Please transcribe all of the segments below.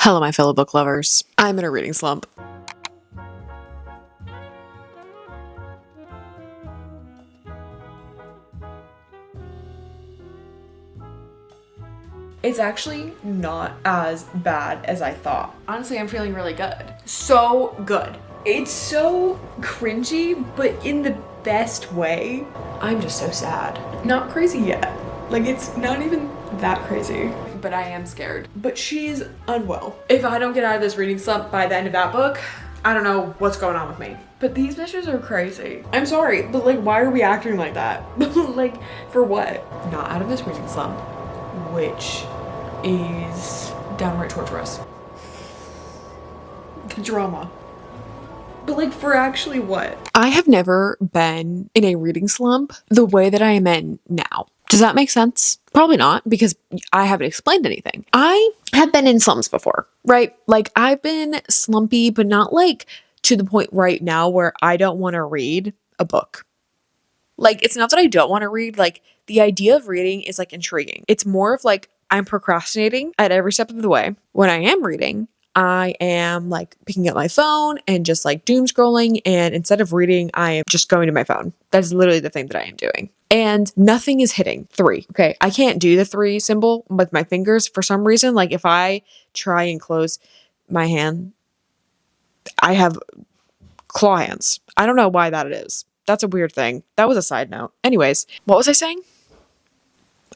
Hello, my fellow book lovers. I'm in a reading slump. It's actually not as bad as I thought. Honestly, I'm feeling really good. So good. It's so cringy, but in the best way. I'm just so sad. Not crazy yet. Like, it's not even that crazy. But I am scared. But she's unwell. If I don't get out of this reading slump by the end of that book, I don't know what's going on with me. But these bitches are crazy. I'm sorry, but like, why are we acting like that? Like, for what? Not out of this reading slump, which is downright torturous. Drama. But like, for actually what? I have never been in a reading slump the way that I am in now. Does that make sense? Probably not, because I haven't explained anything. I have been in slumps before, right? Like, I've been slumpy, but not like to the point right now where I don't want to read a book. Like, it's not that I don't want to read, like, the idea of reading is like intriguing. It's more of like I'm procrastinating at every step of the way. When I am reading, I am like picking up my phone and just like doom scrolling. And instead of reading, I am just going to my phone. That's literally the thing that I am doing. And nothing is hitting 3. Okay. I can't do the 3 symbol with my fingers for some reason. Like, if I try and close my hand, I have claw hands. I don't know why that is. That's a weird thing. That was a side note. Anyways, what was I saying?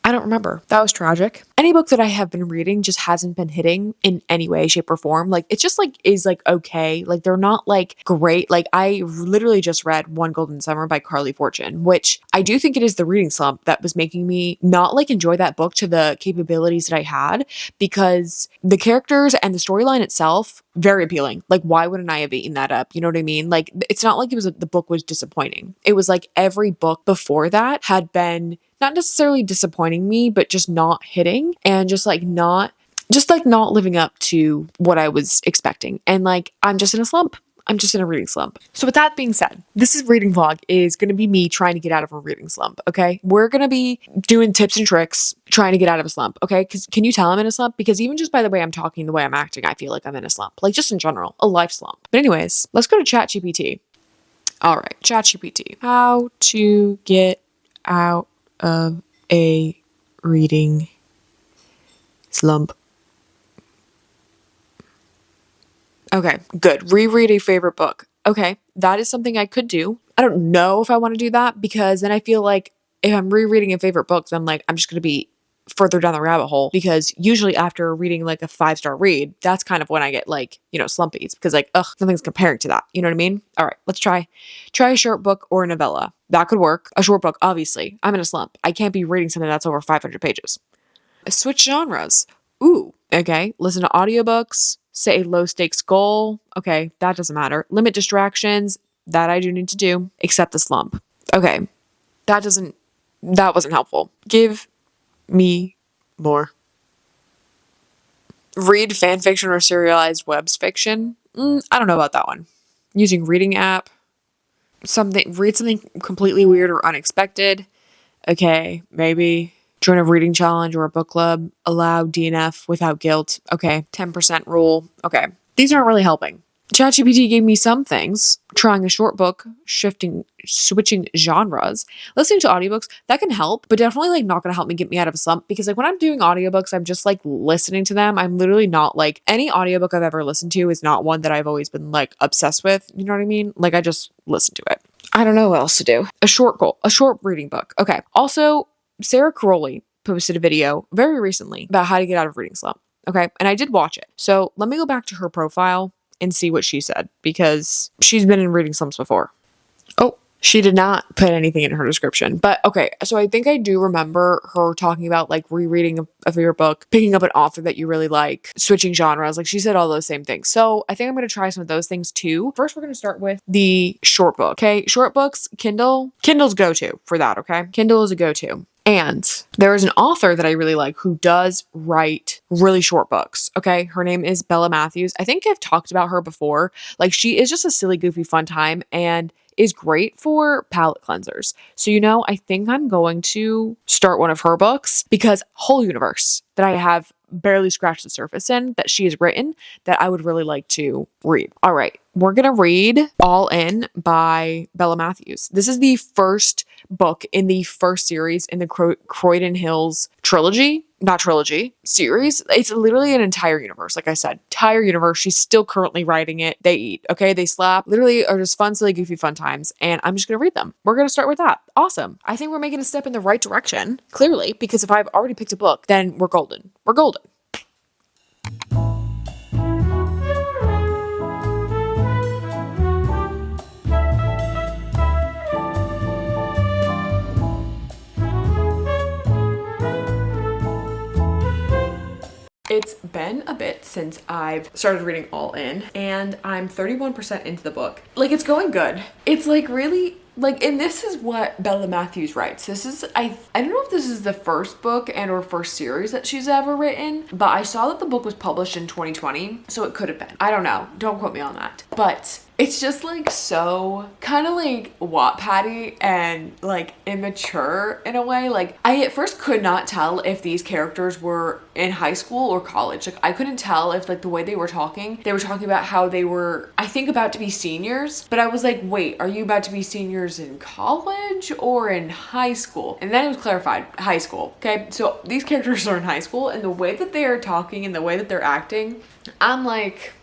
I don't remember. That was tragic. Any book that I have been reading just hasn't been hitting in any way, shape, or form. Like, it's just like is like okay. Like, they're not like great. Like, I literally just read One Golden Summer by Carly Fortune, which I do think it is the reading slump that was making me not like enjoy that book to the capabilities that I had, because the characters and the storyline itself, very appealing. Like, why wouldn't I have eaten that up? You know what I mean? Like, it's not like the book was disappointing. It was like every book before that had been not necessarily disappointing me, but just not hitting and just not living up to what I was expecting. And like, I'm just in a slump. I'm just in a reading slump. So with that being said, this reading vlog is going to be me trying to get out of a reading slump. Okay. We're going to be doing tips and tricks trying to get out of a slump. Okay. Cause can you tell I'm in a slump? Because even just by the way I'm talking, the way I'm acting, I feel like I'm in a slump, like just in general, a life slump. But anyways, let's go to ChatGPT. All right. ChatGPT. How to get out of a reading slump. Okay, good. Reread a favorite book. Okay, that is something I could do. I don't know if I want to do that, because then I feel like if I'm rereading a favorite book, then like I'm just going to be further down the rabbit hole, because usually after reading like a 5-star read, that's kind of when I get like, slumpies, because like, ugh, nothing's comparing to that. You know what I mean? All right, let's try a short book or a novella. That could work. A short book, obviously. I'm in a slump. I can't be reading something that's over 500 pages. Switch genres. Ooh, okay. Listen to audiobooks. Set a low stakes goal. Okay, that doesn't matter. Limit distractions. That I do need to do. Accept the slump. Okay, that wasn't helpful. Give me more. Read fan fiction or serialized web fiction. I don't know about that one. Using reading app. Read something completely weird or unexpected. Okay, maybe. Join a reading challenge or a book club. Allow DNF without guilt. Okay, 10% rule. Okay, these aren't really helping. ChatGPT gave me some things. Trying a short book, switching genres, listening to audiobooks, that can help, but definitely like not gonna help me get me out of a slump, because like when I'm doing audiobooks, I'm just like listening to them. I'm literally not like, any audiobook I've ever listened to is not one that I've always been like obsessed with. You know what I mean? Like, I just listen to it. I don't know what else to do. A short reading book. Okay. Also, Sara Carrolli posted a video very recently about how to get out of reading slump. Okay. And I did watch it. So let me go back to her profile and see what she said, because she's been in reading slumps before. Oh, she did not put anything in her description. But okay, so I think I do remember her talking about like rereading a favorite book, picking up an author that you really like, switching genres. Like, she said all those same things. So I think I'm going to try some of those things too. First, we're going to start with the short book. Okay, short books, Kindle's go-to for that. Okay, Kindle is a go-to. And there is an author that I really like who does write really short books. Okay. Her name is Bella Matthews. I think I've talked about her before. Like, she is just a silly, goofy, fun time and is great for palate cleansers. So, I think I'm going to start one of her books because whole universe that I have barely scratched the surface in that she has written that I would really like to read. All right. We're going to read All In by Bella Matthews. This is the first book in the first series in the Croydon Hills trilogy. Not trilogy, series. It's literally an entire universe. Like I said, entire universe. She's still currently writing it. They eat, okay? They slap. Literally are just fun, silly, goofy, fun times. And I'm just going to read them. We're going to start with that. Awesome. I think we're making a step in the right direction, clearly, because if I've already picked a book, then we're golden. We're golden. It's been a bit since I've started reading All In, and I'm 31% into the book. Like, it's going good. It's like really, like, and this is what Bella Matthews writes. This is, I don't know if this is the first book and or first series that she's ever written, but I saw that the book was published in 2020, so it could have been. I don't know. Don't quote me on that. But it's just like so kind of like Wattpad-y and like immature in a way. Like, I at first could not tell if these characters were in high school or college. Like, I couldn't tell if like the way they were talking about how they were, I think, about to be seniors, but I was like, wait, are you about to be seniors in college or in high school? And then it was clarified, high school. Okay, so these characters are in high school, and the way that they are talking and the way that they're acting, I'm like,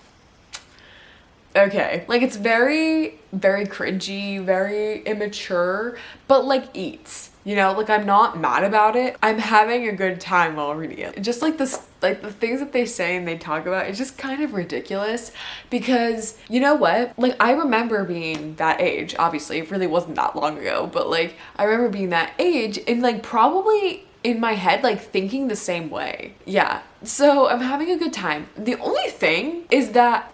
okay, like, it's very, very cringy, very immature, but like eats, like, I'm not mad about it. I'm having a good time while reading it. Just like this, like the things that they say and they talk about, it's just kind of ridiculous because you know what? Like, I remember being that age, obviously it really wasn't that long ago, but like, I remember being that age and like probably in my head, like thinking the same way. Yeah. So I'm having a good time. The only thing is that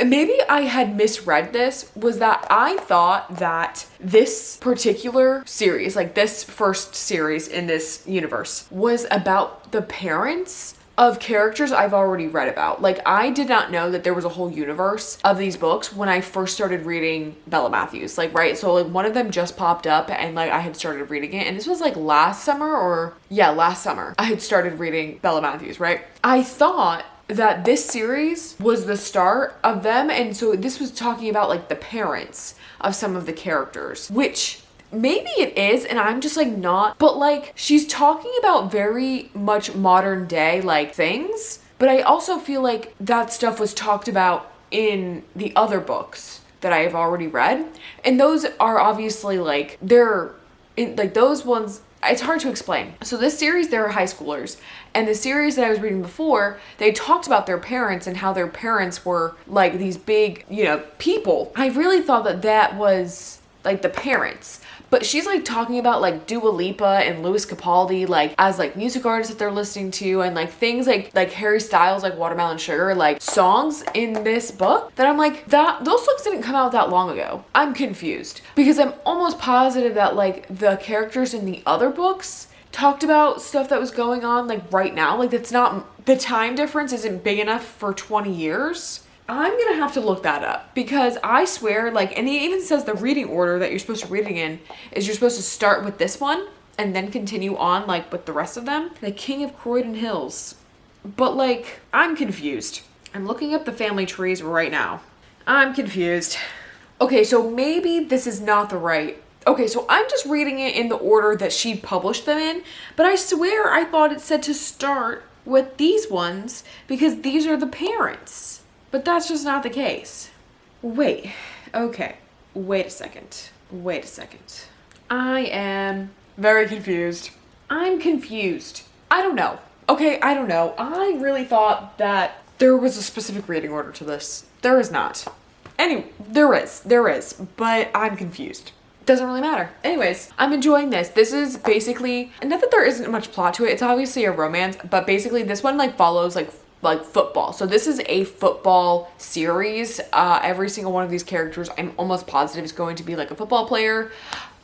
maybe I had misread this, was that I thought that this particular series, like this first series in this universe, was about the parents of characters I've already read about. Like, I did not know that there was a whole universe of these books when I first started reading Bella Matthews. Like, right? So like one of them just popped up and like I had started reading it, and this was like last summer I had started reading Bella Matthews, right? I thought that this series was the start of them, and so this was talking about like the parents of some of the characters, which maybe it is, and I'm just like not, but like she's talking about very much modern day like things, but I also feel like that stuff was talked about in the other books that I have already read, and those are obviously like they're in like those ones. It's hard to explain. So this series, they're high schoolers. And the series that I was reading before, they talked about their parents and how their parents were like these big, people. I really thought that that was like the parents. But she's like talking about like Dua Lipa and Louis Capaldi like as like music artists that they're listening to, and like things like Harry Styles, like Watermelon Sugar, like songs in this book that I'm like, that those books didn't come out that long ago. I'm confused because I'm almost positive that like the characters in the other books talked about stuff that was going on like right now. Like, that's not, the time difference isn't big enough for 20 years. I'm gonna have to look that up because I swear, like, and it even says the reading order that you're supposed to reading in is you're supposed to start with this one and then continue on like with the rest of them. The King of Croydon Hills. But like, I'm confused. I'm looking up the family trees right now. I'm confused. Okay, so maybe this is not the right. Okay, so I'm just reading it in the order that she published them in, but I swear I thought it said to start with these ones because these are the parents. But that's just not the case. Wait, okay. Wait a second. I am very confused. I'm confused. I don't know. Okay, I don't know. I really thought that there was a specific reading order to this. There is not. Anyway, there is, but I'm confused. Doesn't really matter. Anyways, I'm enjoying this. This is basically, not that there isn't much plot to it. It's obviously a romance, but basically this one like follows like football. So this is a football series. Every single one of these characters, I'm almost positive, is going to be like a football player.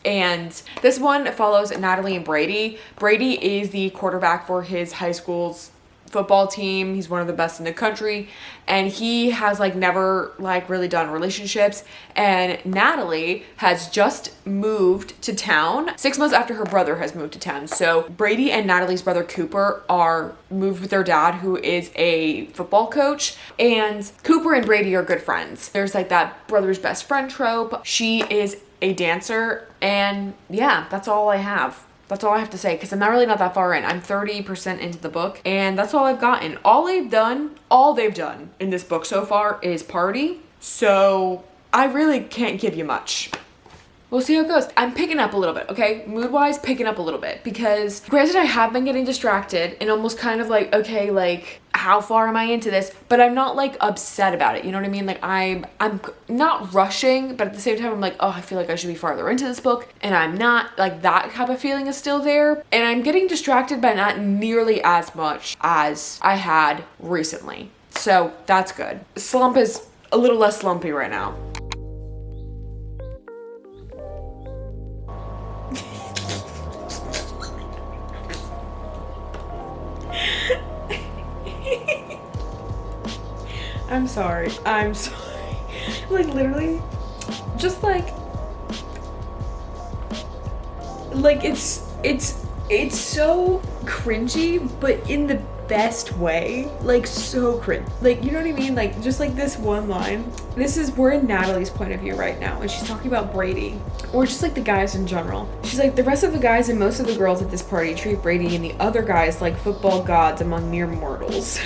And this one follows Natalie and Brady. Brady is the quarterback for his high school's football team. He's one of the best in the country, and he has like never like really done relationships. And Natalie has just moved to town 6 months after her brother has moved to town. So Brady and Natalie's brother Cooper are moved with their dad, who is a football coach, and Cooper and Brady are good friends. There's like that brother's best friend trope. She is a dancer, and yeah, that's all I have. That's all I have to say, because I'm not that far in. I'm 30% into the book, and that's all I've gotten. All they've done in this book so far is party, so I really can't give you much. We'll see how it goes. I'm picking up a little bit, okay? Mood-wise, picking up a little bit, because granted, I have been getting distracted and almost kind of like, okay, like, how far am I into this? But I'm not like upset about it, you know what I mean? Like I'm not rushing, but at the same time I'm like, oh, I feel like I should be farther into this book, and I'm not. Like that type of feeling is still there, and I'm getting distracted by not nearly as much as I had recently. So that's good. Slump is a little less slumpy right now. I'm sorry. Like literally, just like it's so cringy, but in the best way. Like so cringe. Like, you know what I mean? Like just like this one line. We're in Natalie's point of view right now, and she's talking about Brady, or just like the guys in general. She's like, the rest of the guys and most of the girls at this party treat Brady and the other guys like football gods among mere mortals.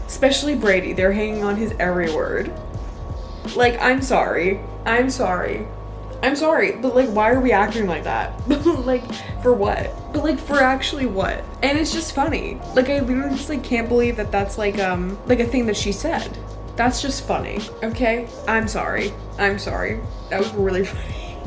Especially Brady, they're hanging on his every word. Like, I'm sorry, but like, why are we acting like that? Like, for what? But like, for actually what? And it's just funny. Like, I literally just like can't believe that that's like a thing that she said. That's just funny, okay? I'm sorry. That was really funny.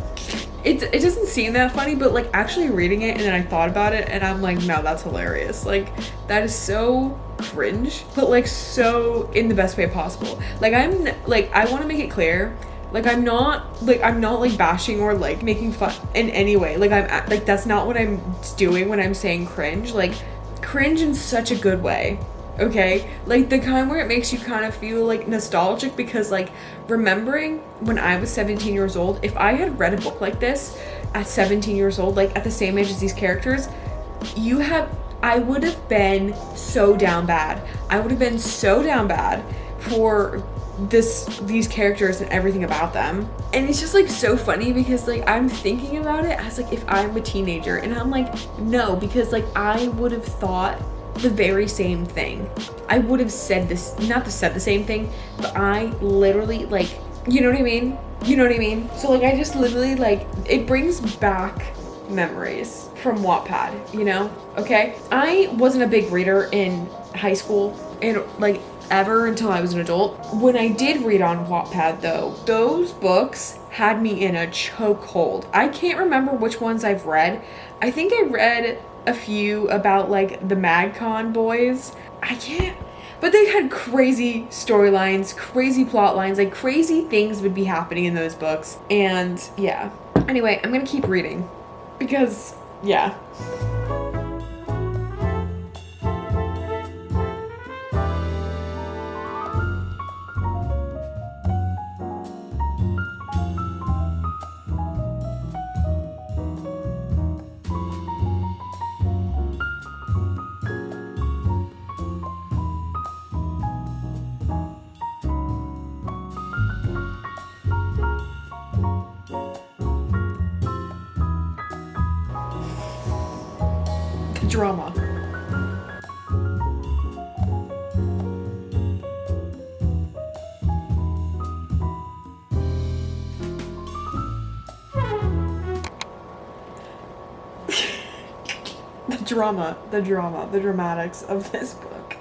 It doesn't seem that funny, but like actually reading it, and then I thought about it, and I'm like, no, that's hilarious. Like, that is so cringe, but like so in the best way possible. Like, I want to make it clear, like I'm not like bashing or like making fun in any way. Like that's not what I'm doing when I'm saying cringe. Like, cringe in such a good way. Okay, like the kind where it makes you kind of feel like nostalgic, because like remembering when I was 17 years old, if I had read a book like this at 17 years old, like at the same age as these characters, I would have been so down bad. I would have been so down bad for these characters and everything about them. And it's just like so funny, because like I'm thinking about it as like if I'm a teenager, and I'm like, no, because like I would have thought the very same thing. I would have said this, not said the same thing, but I literally like, you know what I mean? So like I just literally like, it brings back memories from Wattpad, you know? Okay? I wasn't a big reader in high school and like ever until I was an adult. When I did read on Wattpad though, those books had me in a chokehold. I can't remember which ones I've read. I think I read a few about like the MagCon boys. But they had crazy storylines, crazy plot lines, like crazy things would be happening in those books. And yeah. Anyway, I'm gonna keep reading because yeah. Drama. The dramatics of this book.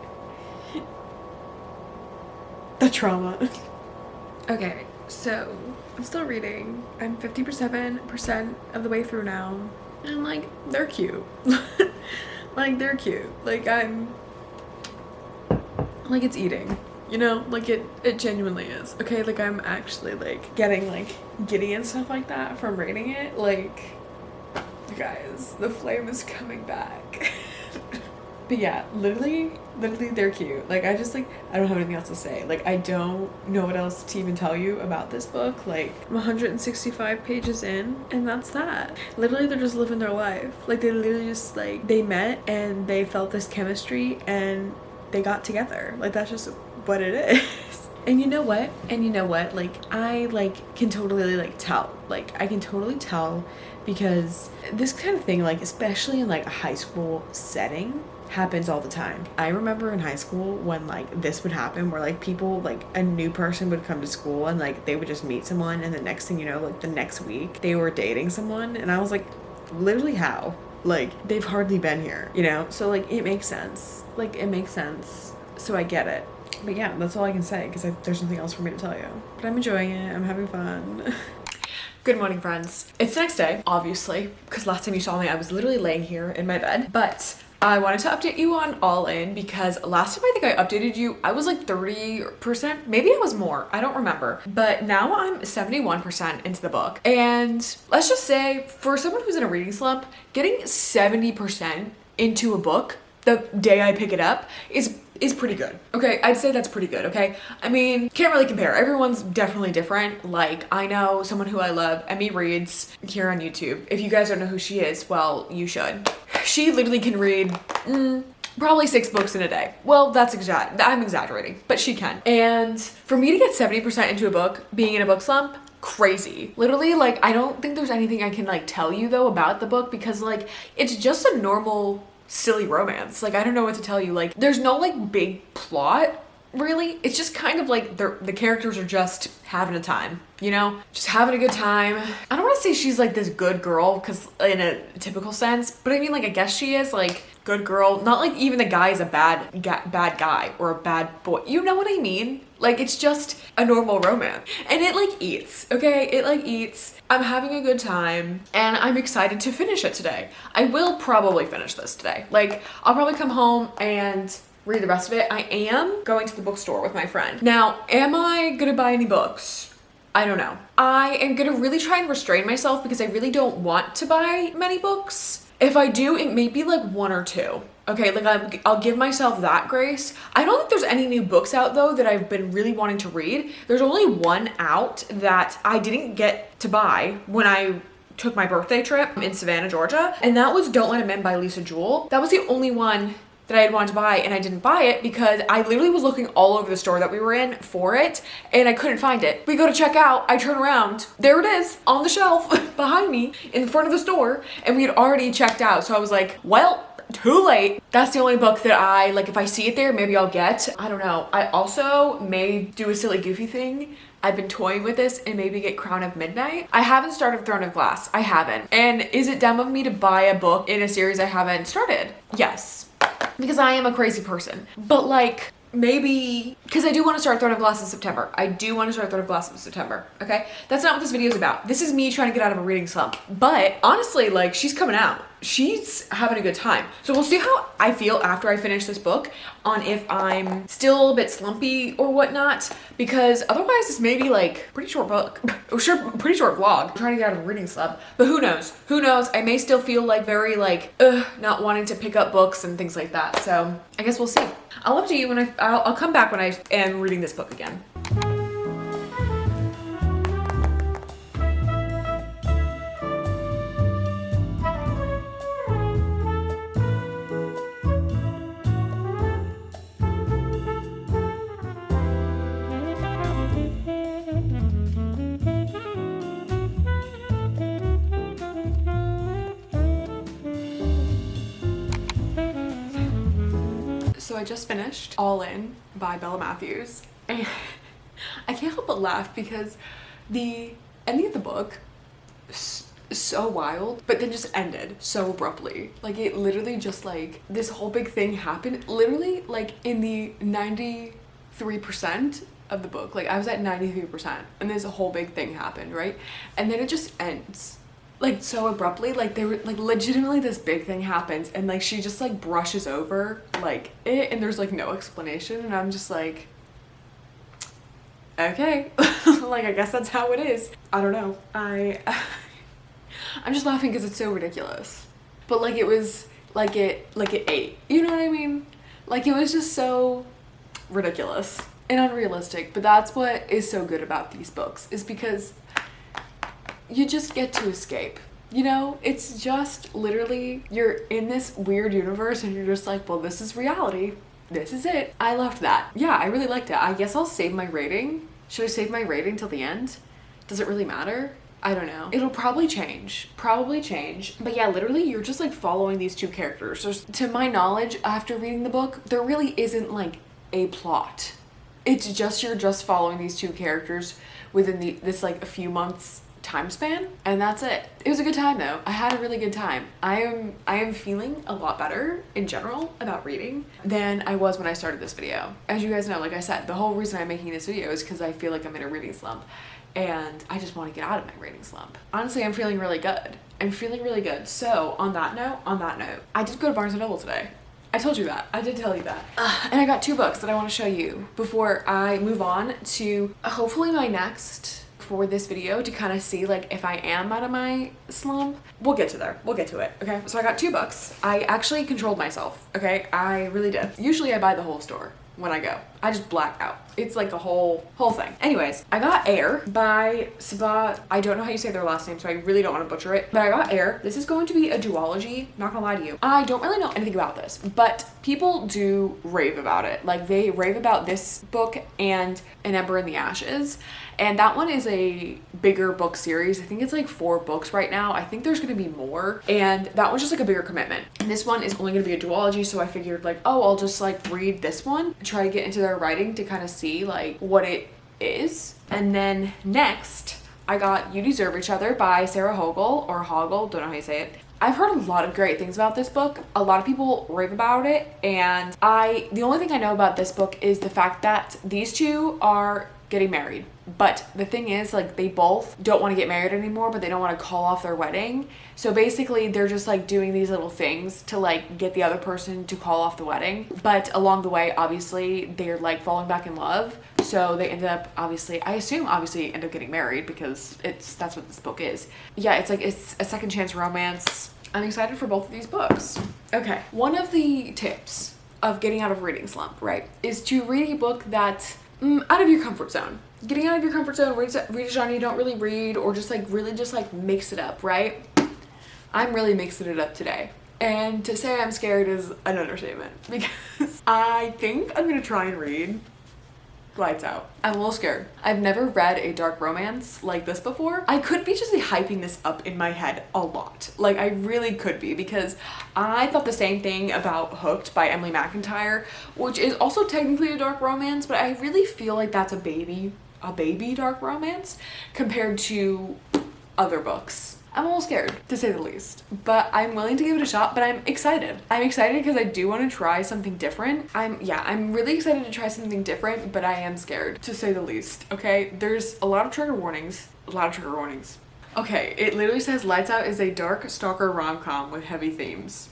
The trauma. Okay, so I'm still reading. I'm 57% of the way through now. And like, they're cute. Like, they're cute. Like, I'm like, it's eating, you know? Like, it genuinely is. Okay, like I'm actually like getting like giddy and stuff like that from reading it. Like, You guys, the flame is coming back. But yeah, literally they're cute. Like, I don't have anything else to say. Like, I don't know what else to even tell you about this book. Like, I'm 165 pages in, and that's that. Literally, they're just living their life. Like, they literally just, like, they met and they felt this chemistry and they got together. Like, that's just what it is. And you know what? Like, I, like, can totally, like, tell. Like, I can totally tell because this kind of thing, like, especially in, like, a high school setting, happens all the time. I remember in high school when, like, this would happen where, like, people, like, a new person would come to school and, like, they would just meet someone and the next thing you know, like, the next week they were dating someone, and I was like, literally how? Like, they've hardly been here, you know? So, like, it makes sense. Like, it makes sense. So I get it. But yeah, that's all I can say because there's nothing else for me to tell you. But I'm enjoying it. I'm having fun. Good morning, friends. It's the next day, obviously, because last time you saw me, I was literally laying here in my bed. But I wanted to update you on All In because last time I think I updated you, I was like 30%. Maybe it was more. I don't remember. But now I'm 71% into the book. And let's just say, for someone who's in a reading slump, getting 70% into a book the day I pick it up is pretty good. Okay, I'd say that's pretty good, okay? I mean, can't really compare. Everyone's definitely different. Like, I know someone who I love, Emmy Reads, here on YouTube. If you guys don't know who she is, well, you should. She literally can read probably 6 books in a day. Well, I'm exaggerating, but she can. And for me to get 70% into a book, being in a book slump, crazy. Literally, like, I don't think there's anything I can, like, tell you, though, about the book because, like, it's just a normal silly romance. Like, I don't know what to tell you. Like, there's no, like, big plot, really. It's just kind of like the characters are just having a time, you know? Just having a good time. I don't want to say she's, like, this good girl, because in a typical sense, but I mean, like, I guess she is, like, good girl. Not like even the guy is a bad guy or a bad boy. You know what I mean? Like, it's just a normal romance. And it, like, eats, okay? It, like, eats. I'm having a good time, and I'm excited to finish it today. I will probably finish this today. Like, I'll probably come home and read the rest of it. I am going to the bookstore with my friend. Now, am I gonna buy any books? I don't know. I am gonna really try and restrain myself because I really don't want to buy many books. If I do, it may be like 1 or 2. Okay, like I'll give myself that grace. I don't think there's any new books out though that I've been really wanting to read. There's only one out that I didn't get to buy when I took my birthday trip in Savannah, Georgia. And that was Don't Let Him In by Lisa Jewell. That was the only one that I had wanted to buy, and I didn't buy it because I literally was looking all over the store that we were in for it and I couldn't find it. We go to check out, I turn around, there it is on the shelf behind me in front of the store, and we had already checked out. So I was like, well, too late. That's the only book that I, like, if I see it there, maybe I'll get. I don't know. I also may do a silly goofy thing. I've been toying with this and maybe get Crown of Midnight. I haven't started Throne of Glass. I haven't. And is it dumb of me to buy a book in a series I haven't started? Yes. Because I am a crazy person. But, like, maybe, because I do want to start Throne of Glass in September. I do want to start Throne of Glass in September, okay? That's not what this video is about. This is me trying to get out of a reading slump. But honestly, like, she's coming out. She's having a good time. So we'll see how I feel after I finish this book on if I'm still a bit slumpy or whatnot, because otherwise this may be like pretty short book, pretty short vlog. I'm trying to get out of a reading slump, but who knows? Who knows? I may still feel like very like, not wanting to pick up books and things like that. So I guess we'll see. I'll update you when I'll come back when I am reading this book again. So I just finished All In by Bella Matthews, and I can't help but laugh because the ending of the book is so wild, but then just ended so abruptly. Like, it literally just, like, this whole big thing happened literally like in the 93% of the book. Like, I was at 93% and this whole big thing happened, right? And then it just ends like so abruptly. Like, they were like, legitimately this big thing happens and like she just like brushes over like it, and there's like no explanation, and I'm just like, okay. Like, I guess that's how it is. I don't know. I'm just laughing because it's so ridiculous. But like it was like it ate. You know what I mean? Like it was just so ridiculous and unrealistic. But that's what is so good about these books, is because you just get to escape. You know, it's just literally you're in this weird universe and you're just like, well, this is reality. This is it. I loved that. Yeah, I really liked it. I guess I'll save my rating. Should I save my rating till the end? Does it really matter? I don't know. It'll probably change. Probably change. But yeah, literally you're just like following these two characters. To my knowledge, after reading the book, there really isn't like a plot. It's just you're just following these two characters within this like a few months time span, and that's it. It was a good time though. I had a really good time. I am feeling a lot better in general about reading than I was when I started this video. As you guys know, like I said, the whole reason I'm making this video is because I feel like I'm in a reading slump and I just want to get out of my reading slump. Honestly, I'm feeling really good. I'm feeling really good. So on that note, I did go to Barnes & Noble today. I told you that. I did tell you that. And I got 2 books that I want to show you before I move on to hopefully my next for this video, to kind of see like if I am out of my slump. We'll get to there. We'll get to it. Okay. So I got 2 books. I actually controlled myself. Okay. I really did. Usually I buy the whole store when I go. I just black out. It's like a whole thing. Anyways, I got Air by Saba. I don't know how you say their last name, so I really don't want to butcher it. But I got Air. This is going to be a duology. Not gonna lie to you. I don't really know anything about this, but people do rave about it. Like they rave about this book and An Ember in the Ashes. And that one is a bigger book series. I think it's like 4 books right now. I think there's gonna be more. And that one's just like a bigger commitment. And this one is only gonna be a duology, so I figured like, oh, I'll just like read this one, try to get into their writing to kind of see like what it is. And then next, I got You Deserve Each Other by Sara Hogel, or Hogel, don't know how you say it. I've heard a lot of great things about this book. A lot of people rave about it, and the only thing I know about this book is the fact that these two are getting married. But the thing is, like, they both don't want to get married anymore, but they don't want to call off their wedding. So basically they're just like doing these little things to like get the other person to call off the wedding. But along the way, obviously they're like falling back in love. So they ended up obviously end up getting married, because that's what this book is. Yeah, it's like it's a second chance romance. I'm excited for both of these books. Okay, one of the tips of getting out of reading slump, right, is to read a book that out of your comfort zone. Getting out of your comfort zone, read a genre you don't really read, or just like really just like mix it up, right? I'm really mixing it up today. And to say I'm scared is an understatement, because I think I'm gonna try and read Lights Out. I'm a little scared. I've never read a dark romance like this before. I could be just hyping this up in my head a lot. Like I really could be, because I thought the same thing about Hooked by Emily McIntyre, which is also technically a dark romance, but I really feel like that's a baby dark romance compared to other books. I'm a little scared, to say the least, but I'm willing to give it a shot. But I'm excited. I'm excited because I do want to try something different. I'm really excited to try something different, but I am scared, to say the least. Okay, there's a lot of trigger warnings. Okay, it literally says Lights Out is a dark stalker rom-com with heavy themes.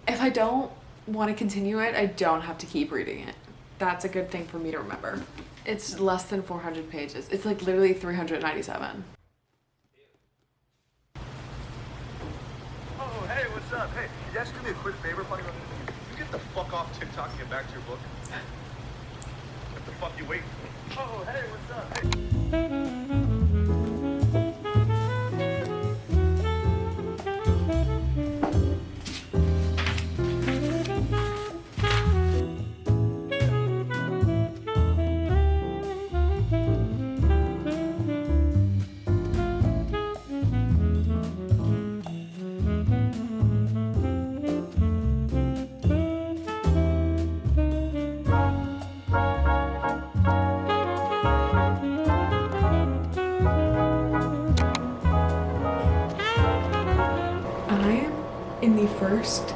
If I don't want to continue it, I don't have to keep reading it. That's a good thing for me to remember. It's less than 400 pages. It's like literally 397. Oh, hey, what's up? Hey, you guys do me a quick favor, buddy? You get the fuck off TikTok and get back to your book. What the fuck you waiting for? Oh, hey, what's up? Hey. In the first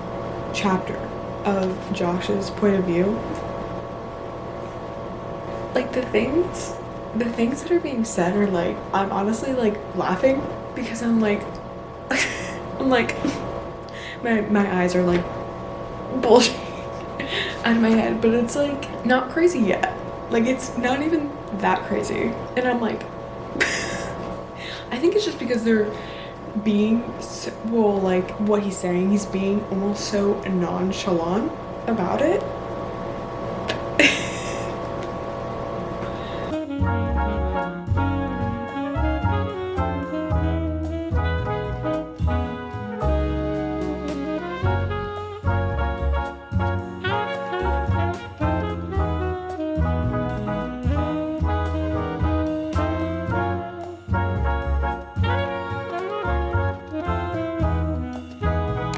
chapter of Josh's point of view, like the things that are being said are like, I'm honestly like laughing, because I'm like I'm like My eyes are like bulging out of my head, but it's like not crazy yet. Like it's not even that crazy. And I'm like, I think it's just because they're being so, well, like what he's saying, he's being almost so nonchalant about it.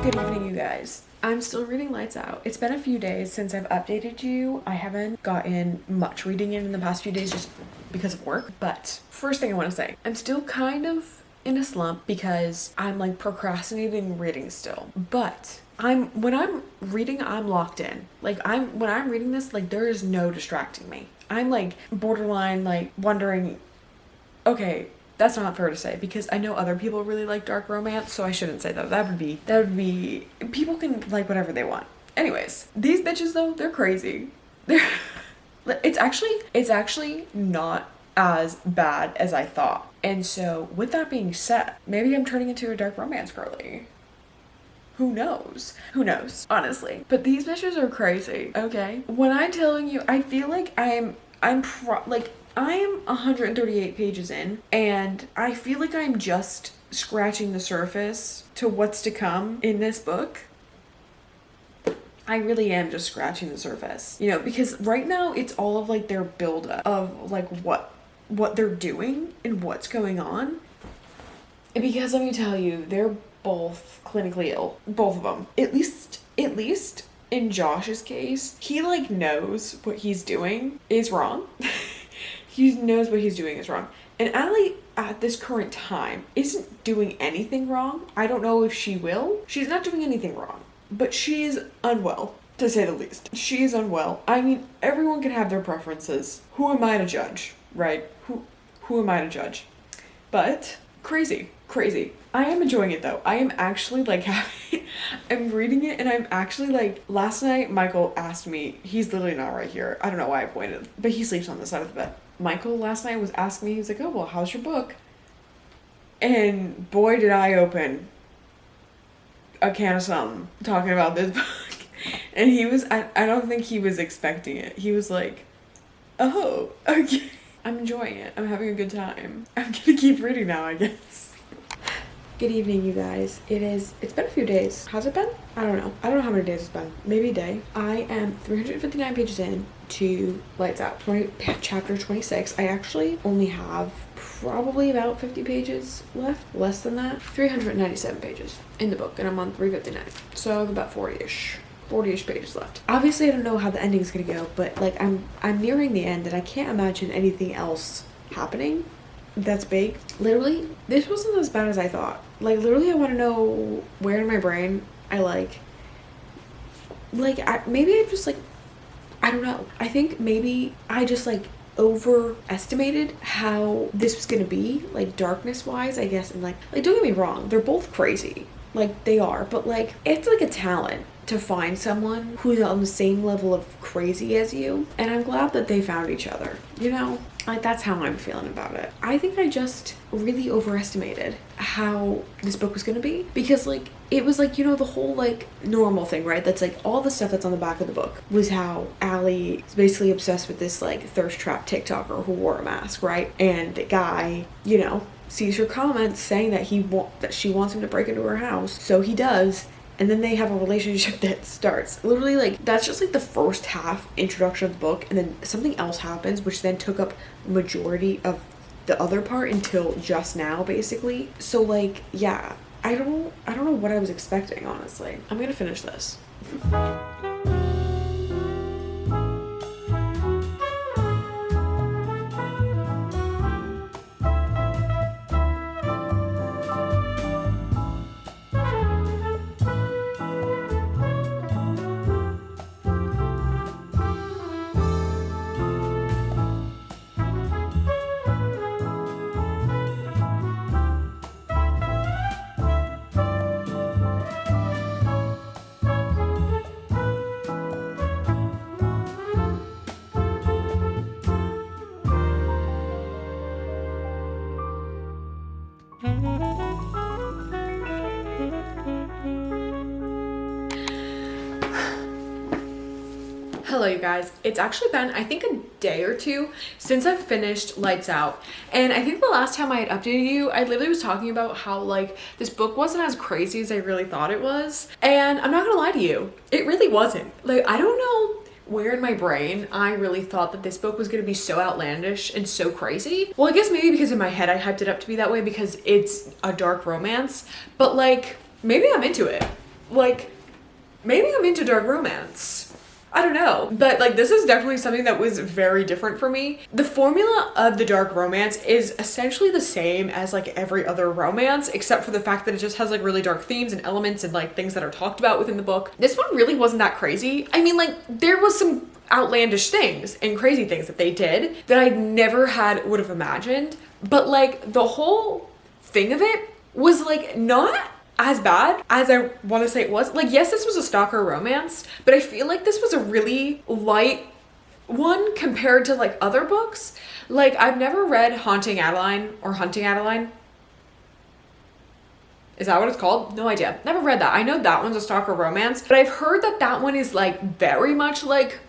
Good evening, you guys. I'm still reading Lights Out. It's been a few days since I've updated you. I haven't gotten much reading in the past few days just because of work. But first thing I want to say, I'm still kind of in a slump because I'm like procrastinating reading still. But when I'm reading, I'm locked in. Like when I'm reading this, like there is no distracting me. I'm like borderline like wondering, okay, that's not fair to say because I know other people really like dark romance, so I shouldn't say that. That would be people can like whatever they want. Anyways, these bitches though, they're crazy. It's actually not as bad as I thought. And so with that being said, maybe I'm turning into a dark romance girly. Who knows? Who knows, honestly. But these bitches are crazy, okay? When I'm telling you, I feel like I am 138 pages in, and I feel like I'm just scratching the surface to what's to come in this book. I really am just scratching the surface, you know, because right now it's all of like their buildup of like what they're doing and what's going on. And because let me tell you, they're both clinically ill, both of them. At least in Josh's case, he like knows what he's doing is wrong. He knows what he's doing is wrong. And Allie, at this current time, isn't doing anything wrong. I don't know if she will. She's not doing anything wrong. But she's unwell, to say the least. She is unwell. I mean, everyone can have their preferences. Who am I to judge, right? Who am I to judge? But crazy. I am enjoying it though. I am actually like I'm reading it and I'm actually like, last night Michael asked me, he's literally not right here. I don't know why I pointed, but he sleeps on the side of the bed. Michael last night was asking me, he was like, oh, well, how's your book? And boy, did I open a can of something talking about this book. And he was, I don't think he was expecting it. He was like, oh, okay. I'm enjoying it. I'm having a good time. I'm gonna keep reading now, I guess. Good evening, you guys. It's been a few days. Has it been? I don't know how many days it's been. Maybe a day. I am 359 pages in to Lights Out, chapter 26. I actually only have probably about 50 pages left. Less than that. 397 pages in the book, and I'm on 359. So I have about 40-ish pages left. Obviously, I don't know how the ending's gonna go, but like I'm nearing the end, and I can't imagine anything else happening that's big. Literally, this wasn't as bad as I thought. Like literally, I want to know where in my brain I maybe I just like, I don't know. I think maybe I just like overestimated how this was gonna be, like darkness wise, I guess. And like don't get me wrong, they're both crazy, like they are, but like it's like a talent to find someone who's on the same level of crazy as you. And I'm glad that they found each other, you know? Like that's how I'm feeling about it. I think I just really overestimated how this book was gonna be, because like it was like, you know, the whole like normal thing, right? That's like all the stuff that's on the back of the book was how Allie is basically obsessed with this like thirst trap TikToker who wore a mask, right? And the guy, you know, sees her comments saying that that she wants him to break into her house, so he does. And then they have a relationship that starts. Literally, like, that's just like the first half introduction of the book, and then something else happens, which then took up majority of the other part until just now, basically. So like, yeah, I don't know what I was expecting, honestly. I'm gonna finish this. you guys, it's actually been, I think, a day or two since I've finished Lights Out. And I think the last time I had updated you, I literally was talking about how like this book wasn't as crazy as I really thought it was. And I'm not gonna lie to you, it really wasn't. Like, I don't know where in my brain I really thought that this book was going to be so outlandish and so crazy. Well, I guess maybe because in my head I hyped it up to be that way because it's a dark romance, but like maybe I'm into it. Like maybe I'm into dark romance. I don't know, but like this is definitely something that was very different for me. The formula of the dark romance is essentially the same as like every other romance, except for the fact that it just has like really dark themes and elements and like things that are talked about within the book. This one really wasn't that crazy. I mean, like there was some outlandish things and crazy things that they did that I never would have imagined, but like the whole thing of it was like not as bad as I want to say it was. Like, yes, this was a stalker romance, but I feel like this was a really light one compared to like other books. Like, I've never read Haunting Adeline or Hunting Adeline. Is that what it's called? No idea. Never read that. I know that one's a stalker romance, but I've heard that that one is like very much like,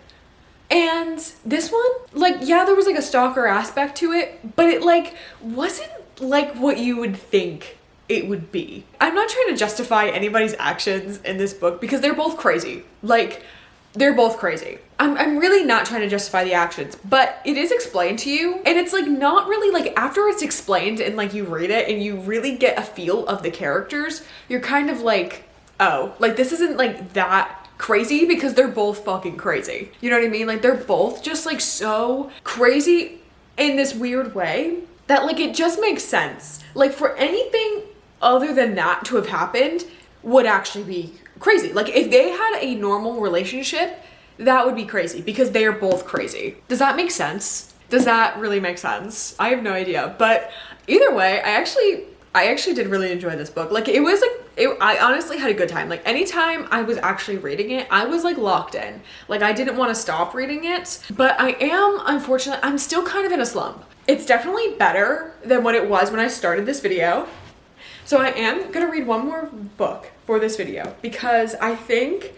and this one, like, yeah, there was like a stalker aspect to it, but it like wasn't like what you would think it would be. I'm not trying to justify anybody's actions in this book because they're both crazy. Like, they're both crazy. I'm really not trying to justify the actions, but it is explained to you, and it's like not really like after it's explained and like you read it and you really get a feel of the characters, you're kind of like, oh, like this isn't like that crazy because they're both fucking crazy. You know what I mean? Like they're both just like so crazy in this weird way that like it just makes sense. Like for anything other than that to have happened would actually be crazy. Like if they had a normal relationship, that would be crazy because they are both crazy. Does that make sense? Does that really make sense? I have no idea. But either way, I actually did really enjoy this book. Like it was like, I honestly had a good time. Like anytime I was actually reading it, I was like locked in. Like I didn't want to stop reading it, but I am, unfortunately, I'm still kind of in a slump. It's definitely better than what it was when I started this video. So I am gonna read one more book for this video because I think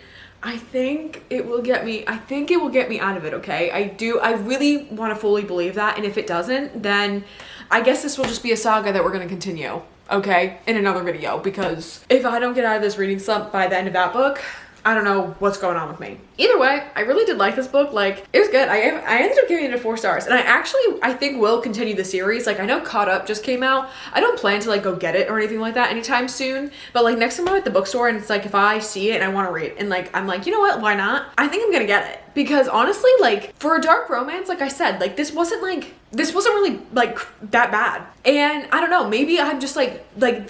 it will get me, out of it, okay? I really want to fully believe that, and if it doesn't, then I guess this will just be a saga that we're gonna continue, okay? In another video, because if I don't get out of this reading slump by the end of that book, I don't know what's going on with me. Either way, I really did like this book. Like, it was good. I ended up giving it 4 stars. And I think will continue the series. Like, I know Caught Up just came out. I don't plan to, like, go get it or anything like that anytime soon. But, like, next time I'm at the bookstore and it's, like, if I see it and I want to read and, like, I'm like, you know what? Why not? I think I'm gonna get it. Because, honestly, like, for a dark romance, like I said, like, this wasn't really, like, that bad. And, I don't know, maybe I'm just, like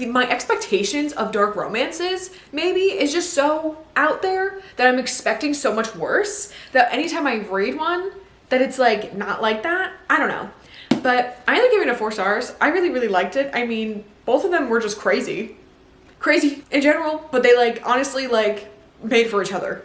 my expectations of dark romances, maybe, is just so out there that I'm expecting so much worse that anytime I read one that it's like not like that. I don't know, but I ended up giving it 4 stars. I really, really liked it. I mean, both of them were just crazy in general, but they like honestly like made for each other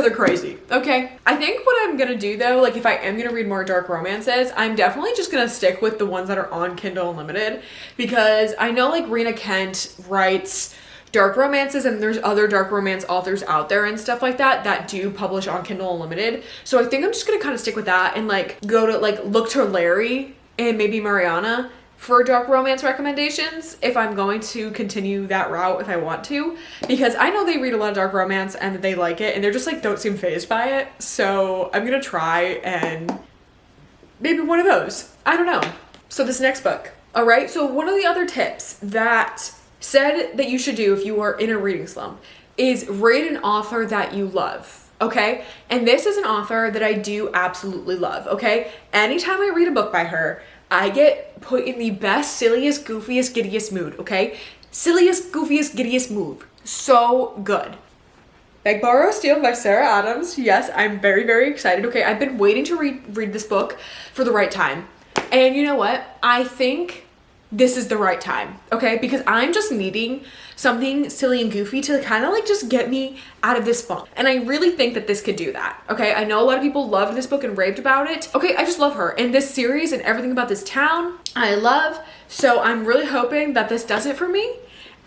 crazy. Okay, I think what I'm gonna do though, like if I am gonna read more dark romances, I'm definitely just gonna stick with the ones that are on Kindle Unlimited, because I know like Rena Kent writes dark romances and there's other dark romance authors out there and stuff like that that do publish on Kindle Unlimited. So I think I'm just gonna kind of stick with that and like go to like look to Larry and maybe Mariana for dark romance recommendations if I'm going to continue that route if I want to, because I know they read a lot of dark romance and they like it and they're just like don't seem fazed by it. So I'm gonna try and maybe one of those. I don't know. So this next book. All right, so one of the other tips that said that you should do if you are in a reading slump is rate an author that you love, okay? And this is an author that I do absolutely love, okay? Anytime I read a book by her, I get put in the best, silliest, goofiest, giddiest mood, okay? Silliest, goofiest, giddiest mood. So good. Beg, Borrow, Steal by Sarah Adams. Yes, I'm very, very excited. Okay, I've been waiting to read this book for the right time. And you know what? I think this is the right time, okay? Because I'm just needing something silly and goofy to kind of like just get me out of this funk. And I really think that this could do that, okay? I know a lot of people loved this book and raved about it. Okay, I just love her. And this series and everything about this town, I love. So I'm really hoping that this does it for me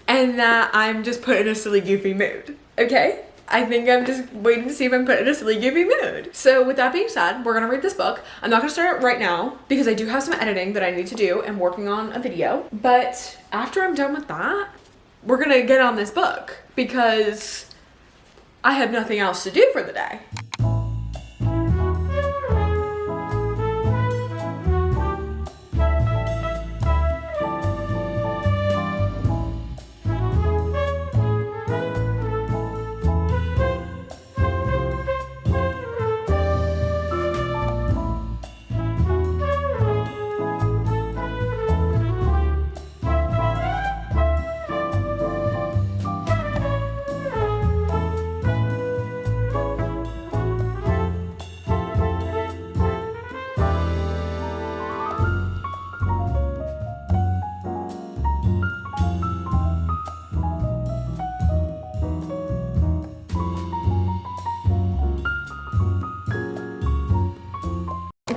and that I'm just put in a silly, goofy mood, okay? I think I'm just waiting to see if I'm put in a silly goofy mood. So with that being said, we're gonna read this book. I'm not gonna start it right now because I do have some editing that I need to do and working on a video. But after I'm done with that, we're gonna get on this book because I have nothing else to do for the day.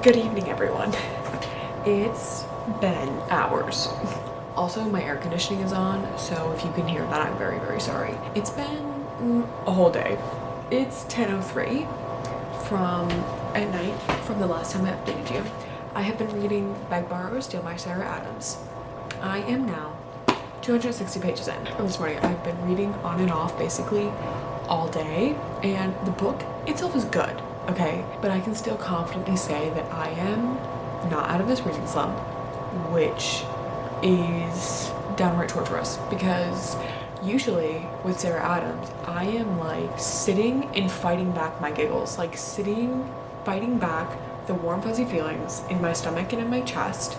Good evening, everyone. It's been hours. Also, my air conditioning is on, so if you can hear that, I'm very, very sorry. It's been a whole day. It's 10:03 at night from the last time I updated you. I have been reading Beg, Borrow, or Steal by Sarah Adams. I am now 260 pages in. From this morning, I've been reading on and off basically all day, and the book itself is good. Okay, but I can still confidently say that I am not out of this reading slump, which is downright torturous because usually with Sarah Adams, I am like sitting and fighting back my giggles, like fighting back the warm fuzzy feelings in my stomach and in my chest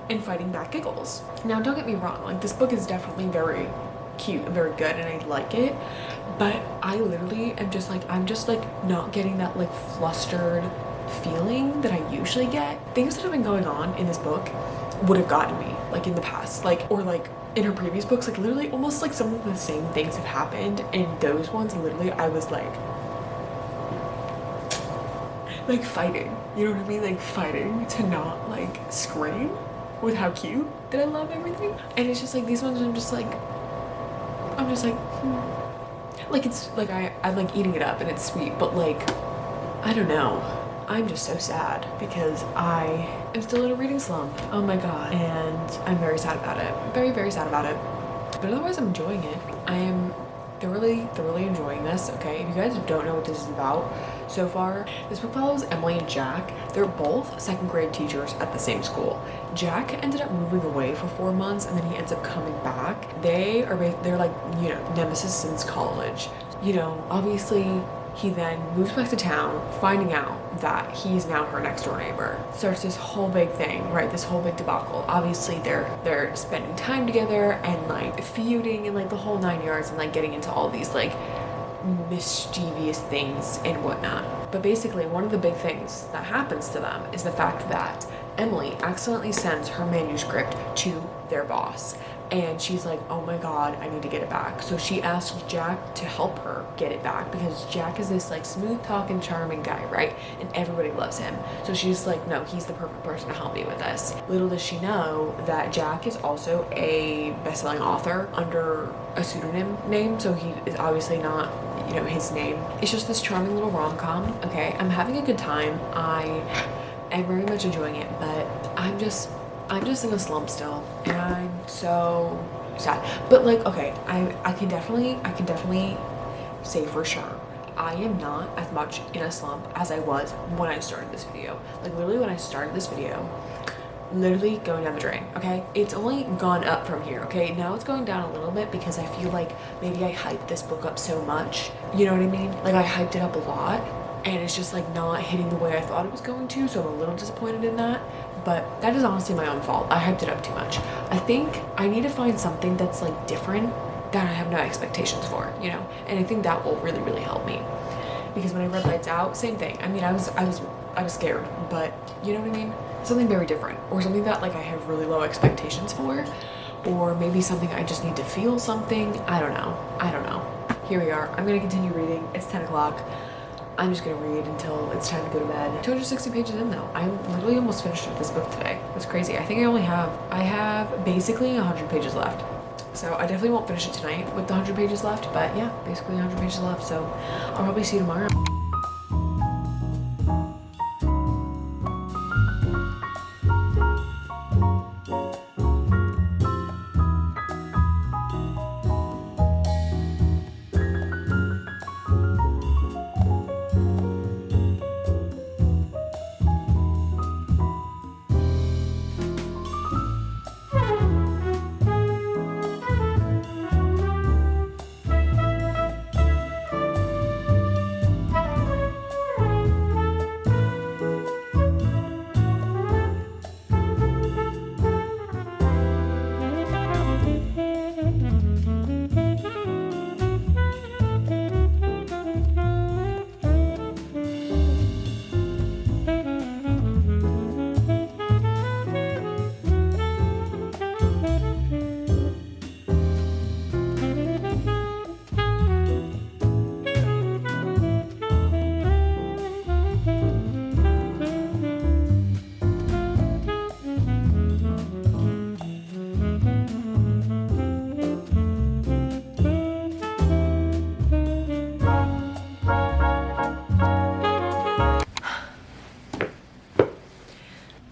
and fighting back giggles. Now, don't get me wrong, like this book is definitely very cute and very good and I like it, but I literally am just like, I'm just like not getting that like flustered feeling that I usually get. Things that have been going on in this book would have gotten me like in the past, like, or like in her previous books, like literally almost like some of the same things have happened, and those ones literally I was like fighting, you know what I mean, like fighting to not like scream with how cute that I love everything. And it's just like these ones I'm just like like it's like I'm like eating it up and it's sweet, but like I don't know, I'm just so sad because I am still in a reading slump. Oh my god. And I'm very sad about it. Very, very sad about it. But otherwise I'm enjoying it. I am thoroughly enjoying this. Okay, if you guys don't know what this is about so far, this book follows Emily and Jack. They're both second grade teachers at the same school. Jack ended up moving away for 4 months and then he ends up coming back. They're like, you know, nemesis since college. You know, obviously he then moves back to town, finding out that he's now her next door neighbor. Starts this whole big thing, right? This whole big debacle. Obviously they're spending time together and like feuding and like the whole 9 yards and like getting into all these like mischievous things and whatnot. But basically one of the big things that happens to them is the fact that Emily accidentally sends her manuscript to their boss. And she's like, oh my god, I need to get it back. So she asks Jack to help her get it back because Jack is this like smooth talking, charming guy, right? And everybody loves him. So she's like, no, he's the perfect person to help me with this. Little does she know that Jack is also a best-selling author under a pseudonym name. So he is obviously not, you know, his name. It's just this charming little rom-com. Okay, I'm having a good time. I am very much enjoying it, but I'm just in a slump still, and I'm so sad. But like, okay, I can definitely say for sure I am not as much in a slump as I was when I started this video. Like literally when I started this video, literally going down the drain. Okay, it's only gone up from here. Okay, now it's going down a little bit because I feel like maybe I hyped this book up so much, you know what I mean? Like I hyped it up a lot and it's just like not hitting the way I thought it was going to, so I'm a little disappointed in that. But that is honestly my own fault. I hyped it up too much. I think I need to find something that's like different that I have no expectations for, you know? And I think that will really, really help me. Because when I read Lights Out, same thing. I mean, I was scared, but you know what I mean? Something very different, or something that like I have really low expectations for, or maybe something I just need to feel something. I don't know. Here we are. I'm gonna continue reading. It's 10 o'clock. I'm just gonna read until it's time to go to bed. 260 pages in though. I'm literally almost finished with this book today. That's crazy. I think I have basically 100 pages left. So I definitely won't finish it tonight with the 100 pages left, but yeah, basically 100 pages left. So I'll probably see you tomorrow.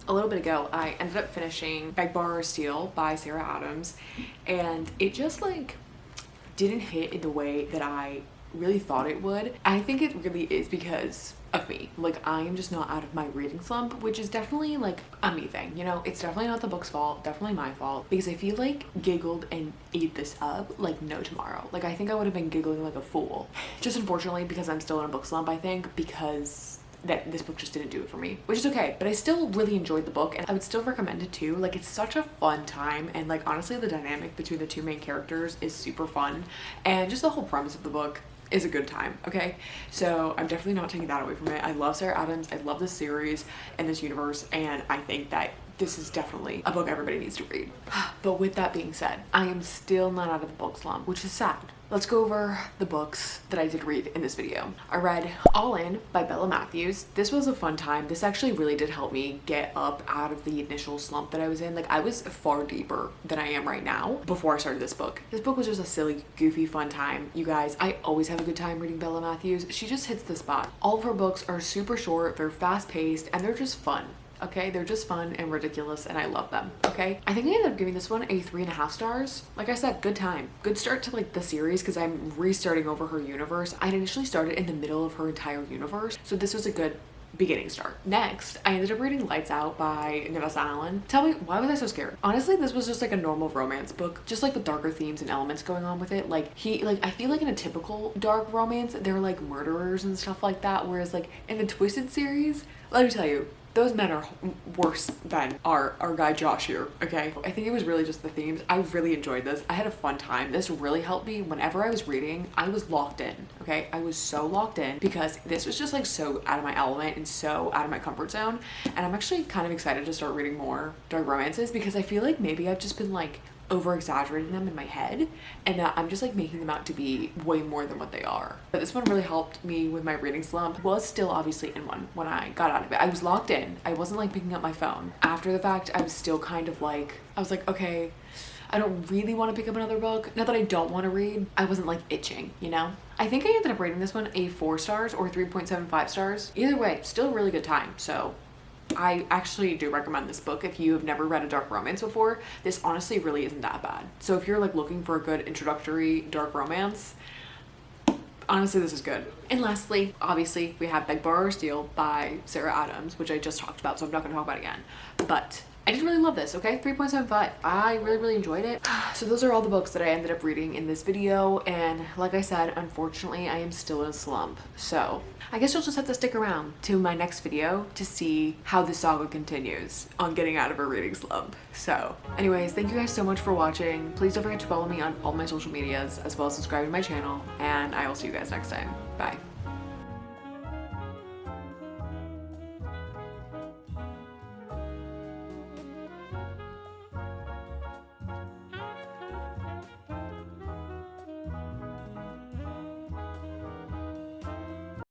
A little bit ago, I ended up finishing Beg, Borrow, or Steal by Sarah Adams, and it just like didn't hit in the way that I really thought it would. I think it really is because of me. Like, I am just not out of my reading slump, which is definitely like a me thing, you know? It's definitely not the book's fault, definitely my fault, because I feel like giggled and ate this up like no tomorrow. Like, I think I would have been giggling like a fool. Just unfortunately, because I'm still in a book slump, I think, because that this book just didn't do it for me, which is okay, but I still really enjoyed the book and I would still recommend it too. Like, it's such a fun time, and like honestly the dynamic between the two main characters is super fun, and just the whole premise of the book is a good time. Okay, so I'm definitely not taking that away from it. I love Sarah Adams, I love this series and this universe, and I think that this is definitely a book everybody needs to read. But with that being said, I am still not out of the book slump, which is sad. Let's go over the books that I did read in this video. I read All In by Bella Matthews. This was a fun time. This actually really did help me get up out of the initial slump that I was in. Like, I was far deeper than I am right now before I started this book. This book was just a silly, goofy, fun time. You guys, I always have a good time reading Bella Matthews. She just hits the spot. All of her books are super short, they're fast-paced, and they're just fun. Okay, they're just fun and ridiculous, and I love them. Okay, I think I ended up giving this one a 3.5 stars. Like I said, good time, good start to like the series, because I'm restarting over her universe. I initially started in the middle of her entire universe, so this was a good beginning start. Next, I ended up reading Lights Out by Nevessa Allen. Tell me, why was I so scared? Honestly, this was just like a normal romance book, just like with darker themes and elements going on with it. Like, I feel like in a typical dark romance, they're like murderers and stuff like that, whereas like in the Twisted series, let me tell you, those men are worse than our guy Josh here, okay? I think it was really just the themes. I really enjoyed this. I had a fun time. This really helped me. Whenever I was reading, I was locked in, okay? I was so locked in because this was just like so out of my element and so out of my comfort zone. And I'm actually kind of excited to start reading more dark romances, because I feel like maybe I've just been like over exaggerating them in my head, and that I'm just like making them out to be way more than what they are. But this one really helped me with my reading slump. Was still obviously in one when I got out of it. I was locked in. I wasn't like picking up my phone. After the fact, I was still kind of like, I was like, okay, I don't really want to pick up another book. Not that I don't want to read. I wasn't like itching, you know? I think I ended up rating this one a 4 stars or 3.75 stars. Either way, still a really good time. So I actually do recommend this book if you have never read a dark romance before. This honestly really isn't that bad. So if you're like looking for a good introductory dark romance, honestly, this is good. And lastly, obviously, we have Beg, Borrow, or Steal by Sarah Adams, which I just talked about, so I'm not going to talk about it again. But I did really love this, okay? 3.75. I really enjoyed it. So those are all the books that I ended up reading in this video, and like I said, unfortunately, I am still in a slump. So I guess you'll just have to stick around to my next video to see how the saga continues on getting out of a reading slump. So anyways, thank you guys so much for watching. Please don't forget to follow me on all my social medias, as well as subscribe to my channel, and I will see you guys next time. Bye.